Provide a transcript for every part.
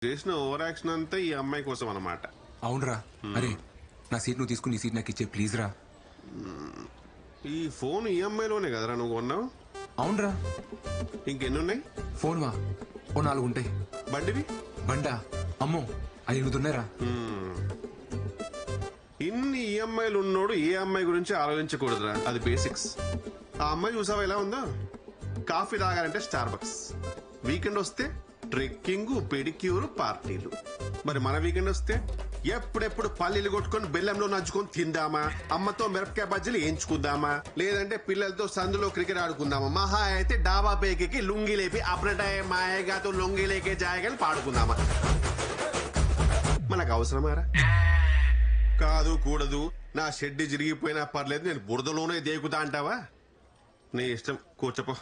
చేసిన over action అంతా ఈ అమ్మాయి కోసం అన్నమాట. అవునరా. అరే నా సీట్ నువ్వు తీసుకుని నీ సీట్ నాకు ఇచ్చే ప్లీజ్ రా. ఈ ఫోన్ ఈ అమ్మాయిలోనే కదరా నువ్వు కొన్నావు? అవునరా. ఇంకెన్ని ఉన్నాయి? ఫోన్ వా ఓ 4 ఉంటాయి. బండివి? బండా అమ్మో 5 ఉన్నాయిరా. ఇన్ని ఈఎంఐలు ఉన్నోడు ఏ అమ్మాయి గురించి ఆలోచించకూడదురా, అది బేసిక్స్. ఆ అమ్మాయి చూసావా ఎలా ఉందో? కాఫీ తాగాలంటే స్టార్ బక్స్, వీకెండ్ వస్తే ట్రెక్కింగ్, పెడిక్యూర్, పార్టీలు. మరి మన వీకెండ్ వస్తే ఎప్పుడెప్పుడు పల్లీలు కొట్టుకొని బెల్లంలో నంచుకొని తిందామా, అమ్మతో మిరపకాయ బజ్జీలు వేయించుకుందామా, లేదంటే పిల్లలతో సందులో క్రికెట్ ఆడుకుందామా, మహా అయితే డాబా పేకి లుంగి లేపి అప్రటాయ మాయగాతో లొంగి లేకే జాయగాని పాడుకుందామా. మనకు అవసరమారా? కాదు కూడదు, నా షెడ్ జరిగిపోయినా పర్లేదు, నేను బురదలోనే దేకుతా అంటావా? నీ ఇష్టం, కూర్చోపో.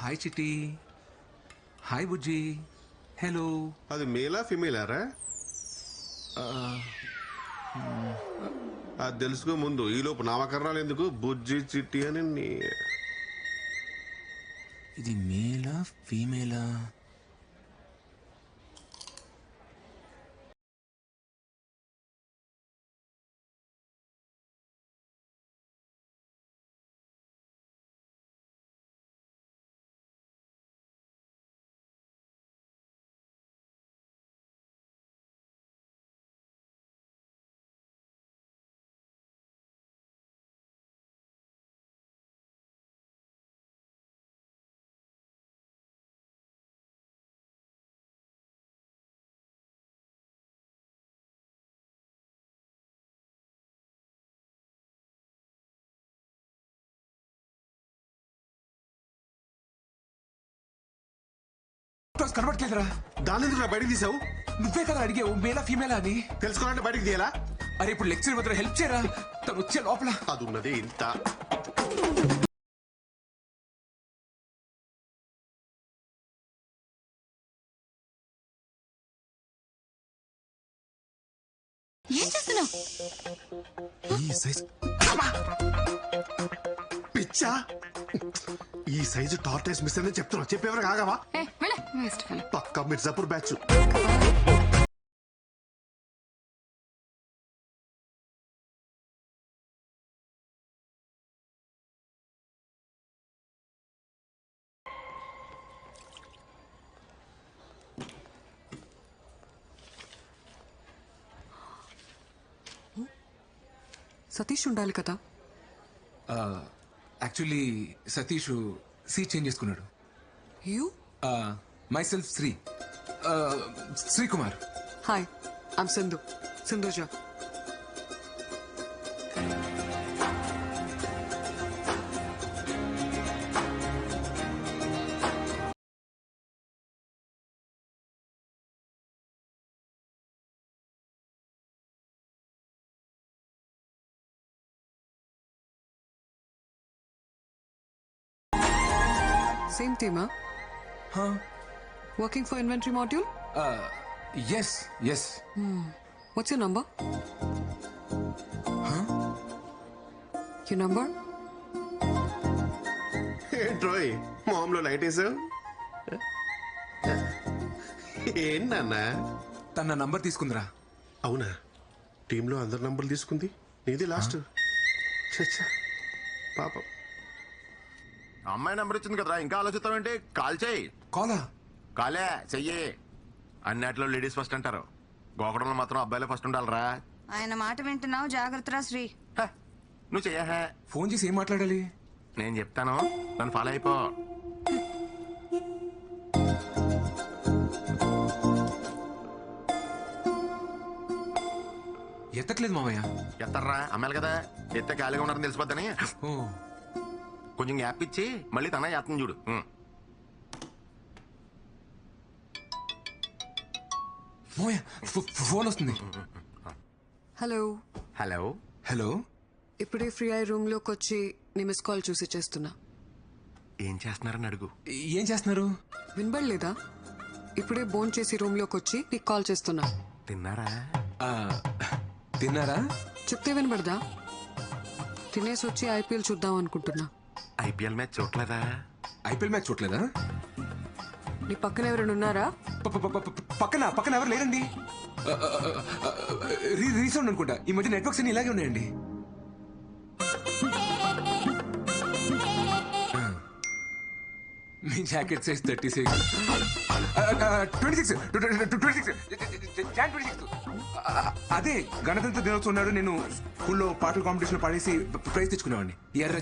హాయ్ చిట్టి. హాయ్ బుజ్జి. హలో. అది మేలా ఫిమేలారా? అది తెలుసుకో ముందు. ఈలోపు నామకరణాలు ఎందుకు? బుజ్జి చిట్టి అని ఇది మేలా ఫీమేలా? కనబడట్లేదురా. దాని ఎందుకు బయటకు తీసావు? నువ్వే కదా అడిగావు మేలా ఫీమేలా అని. తెలుసుకోవాలంటే బయటకు తీయాలా? అరే ఇప్పుడు లెక్చర్ మాత్రం హెల్ప్ చేయరా, తను వచ్చే లోపల. అది ఉన్నదే ఇంత. ఏం చేస్తున్నావు? ఈ సైజ్ పిచ్చా? ఈ సైజు టార్టైస్ మిస్ అని చెప్తున్నా, చెప్పేవరకు ఆగవా? పక్కా మిర్జాపూర్ బ్యాచ్. సతీష్ ఉండాలి కదా. యాక్చువల్లీ సతీష్ సీట్ చేంజ్ చేసుకున్నాడు. You? Myself Sri, Srikumar. Hi, I'm Sindhu, Sindhuja. Same team, huh? Huh? Working for inventory module? Yes, yes. What's your number? Huh? Your number? ఏంట్రోయ్ మామూలు లైట్ వేసావు? ఏంటన్నా? తన నంబర్ తీసుకుందిరా. అవునా? టీంలో అందరి నంబర్లు తీసుకుంది, నీది లాస్ట్. చచ్చా పాపం. అమ్మాయి నెంబర్ ఇచ్చింది కదరా, ఇంకా ఆలోచిస్తావేంటి? కాల్ చేయి. కాలా? కాలే చెయ్యి. అన్నిట్లో లేడీస్ ఫస్ట్ అంటారు, గోకడంలో మాత్రం అబ్బాయిలే ఫస్ట్ ఉండాలరా. ఆయన మాట వింటున్నావు, జాగ్రత్తరా శ్రీ. హ, నువ్వు చెయ్యహే. ఫోన్ చేసి ఏం మాట్లాడాలి? నేను చెప్తాను, నన్ను ఫాలో అయిపో. ఎత్తట్లేదు మామయ్య. ఎత్తారా? అమ్మాయిలు కదా, ఎత్తే ఖాళీగా ఉన్నారని తెలిసిపోద్దని. ఓ కొంచెం గ్యాప్ ఇచ్చి మళ్ళీ తన చేస్తుంది చూడు. మోయా ఫోన్ వస్తుంది. హలో. హలో. హలో. ఇప్పుడే ఫ్రీ అయ్యి రూమ్ లోకి వచ్చి నీ మిస్ కాల్ చూసి చేస్తున్నా. ఏం చేస్తున్నారని అడుగు. ఏం చేస్తున్నారు? వినబడలేదా? ఇప్పుడే బోన్ చేసి రూమ్ లోకి వచ్చి నీకు కాల్ చేస్తున్నా. తిన్నారా? ఆ, తిన్నారా? చెప్తే వినబడదా? తినేసి వచ్చి ఐపీఎల్ చూద్దాం అనుకుంటున్నా. ఐపీఎల్ మ్యాచ్ చూడలేదా? ఐపీఎల్ మ్యాచ్ చూడలేదా? నీ పక్కన ఎవరైనా ఉన్నారా? పక్కన ఎవరు లేరండి. రీసౌండ్ అనుకుంటా. ఈ మధ్య నెట్వర్క్స్ అన్ని ఇలాగే ఉన్నాయండి. మీ జాకెట్ సైజ్ 36. 26. అదే గణతంత్ర దినోత్సవం ఉన్నాడు. నేను స్కూల్లో పాటల కాంపిటీషన్ పాడేసి ప్రైజ్ తెచ్చుకునేవాడిని. ఎర్ర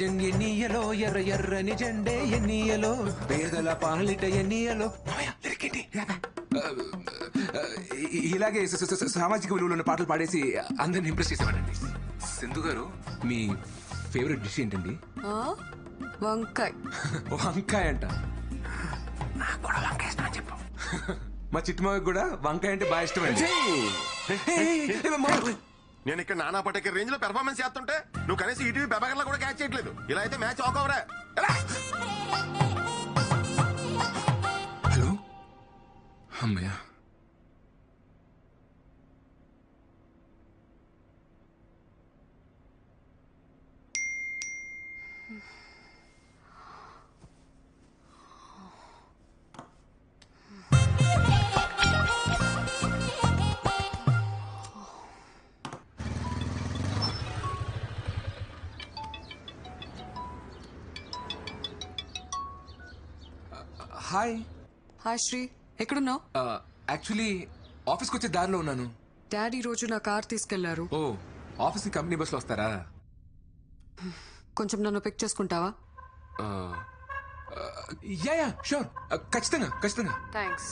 జెండి ఎన్నియలో ఎర్ర ఎర్రని జెండే ఎన్నియలో పేదల పాలిట ఎన్నియలో. ఇలాగే సామాజిక విలువలు ఉన్న పాటలు పాడేసి అందరిని ఇంప్రెస్ చేసేవాడండి. సింధు గారు, మీ ఫేవరెట్ డిష్ ఏంటండి? ఆ? వంకాయ్. వంకాయ అంట. నాకు కూడా వంకాయ ఇష్టం అని చెప్పు. మా చిట్టుమావికి కూడా వంకాయ అంటే బాగా ఇష్టం అండి. నేను ఇక్కడ నానా పటేకర్ రేంజ్ లో పెర్ఫార్మెన్స్ చేస్తుంటే నువ్వు కనీసం ఈటీవీ బెబగర్లో కూడా క్యాచ్ చేయట్లేదు. ఇలా అయితే మ్యాచ్ ఆకోవరా. హలో. అమ్మయ్యా. హాయ్. హాయ్ శ్రీ, ఎక్కడున్నావు? యాక్చువల్లీ ఆఫీస్కి వచ్చే దారిలో ఉన్నాను. డాడీ రోజు నా కార్ తీసుకెళ్లారు. ఓ, ఆఫీస్కి కంపెనీ బస్సులో వస్తారా? కొంచెం నన్ను పిక్ చేసుకుంటావా? Yeah sure. ఖచ్చితంగా. థ్యాంక్స్.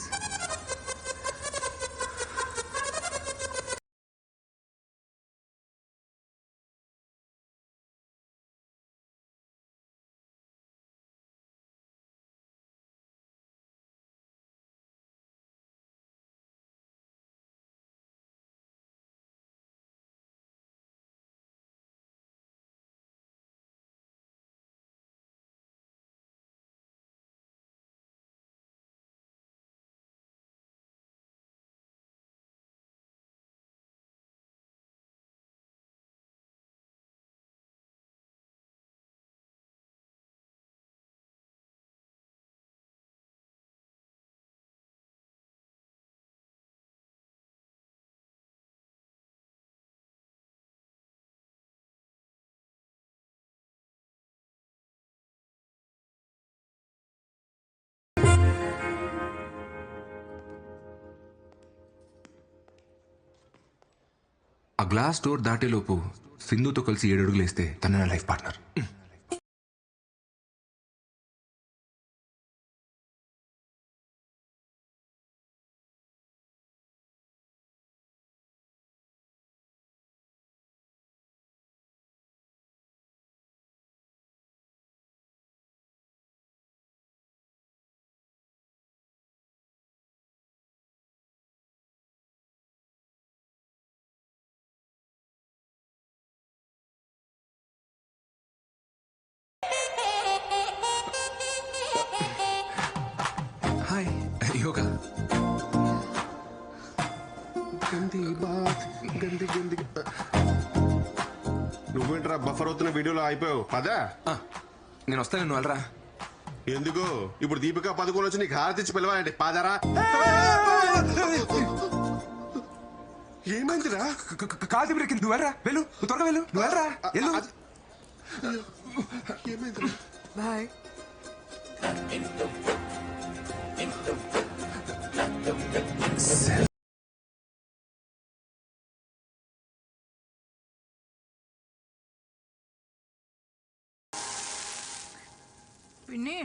ఆ గ్లాస్ డోర్ దాటేలోపు సింధుతో కలిసి 7 అడుగులు వేస్తే తన నా లైఫ్ పార్ట్నర్. హాయ్. యోగా. నువ్వేంట్రా బఫర్ అవుతున్న వీడియోలో అయిపోయావు? పదా నేను వస్తాను, నువ్వు వెళ్ళరా. ఎందుకు? ఇప్పుడు దీపికా పదుకోలు వచ్చి నీకు హారతిచ్చి పిలవాలంటే పాదారా? ఏమైందిరా? కాదు బ్రేక్. నువ్వు వెళ్ళరా, వెళ్ళు. నువ్వు త్వరగా వెళ్ళు. నువ్వు వెళ్ళరా, వెళ్ళు. ఏమైందిరా? బాయ్. పిన్ని,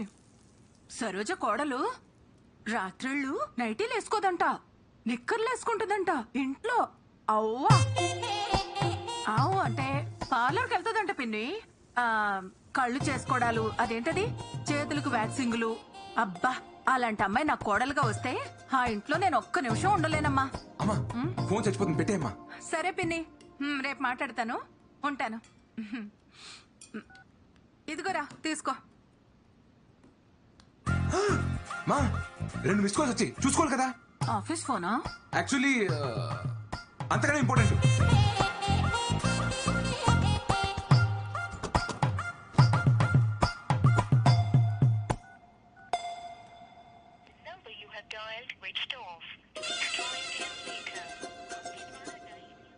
సరోజ కోడలు రాత్రిళ్ళు నైటీలు వేసుకోదంట, నిక్కర్లు వేసుకుంటుందంట ఇంట్లో. అవ్వా అవు అంటే పార్లర్కి వెళ్తుందంట పిన్ని. కళ్ళు చేసుకోవడాలు అదేంటది చేతులకు వ్యాక్సింగులు. అబ్బా అలాంటి అమ్మాయి నాకు కోడలుగా వస్తే ఆ ఇంట్లో నేను ఒక్క నిమిషం ఉండలేనమ్మా. అమ్మా ఫోన్ చచ్చిపోతుంది, పెట్టేయమ్మా. సరే పిన్ని, రేపు మాట్లాడతాను. ఉంటాను. ఇదిగోరా తీసుకో. మా 2 మిస్ కాల్స్ వచ్చి చూసుకోవాలి కదా. ఆఫీస్ ఫోనా? యాక్చువల్లీ అంతకన్నా ఇంపార్టెంట్.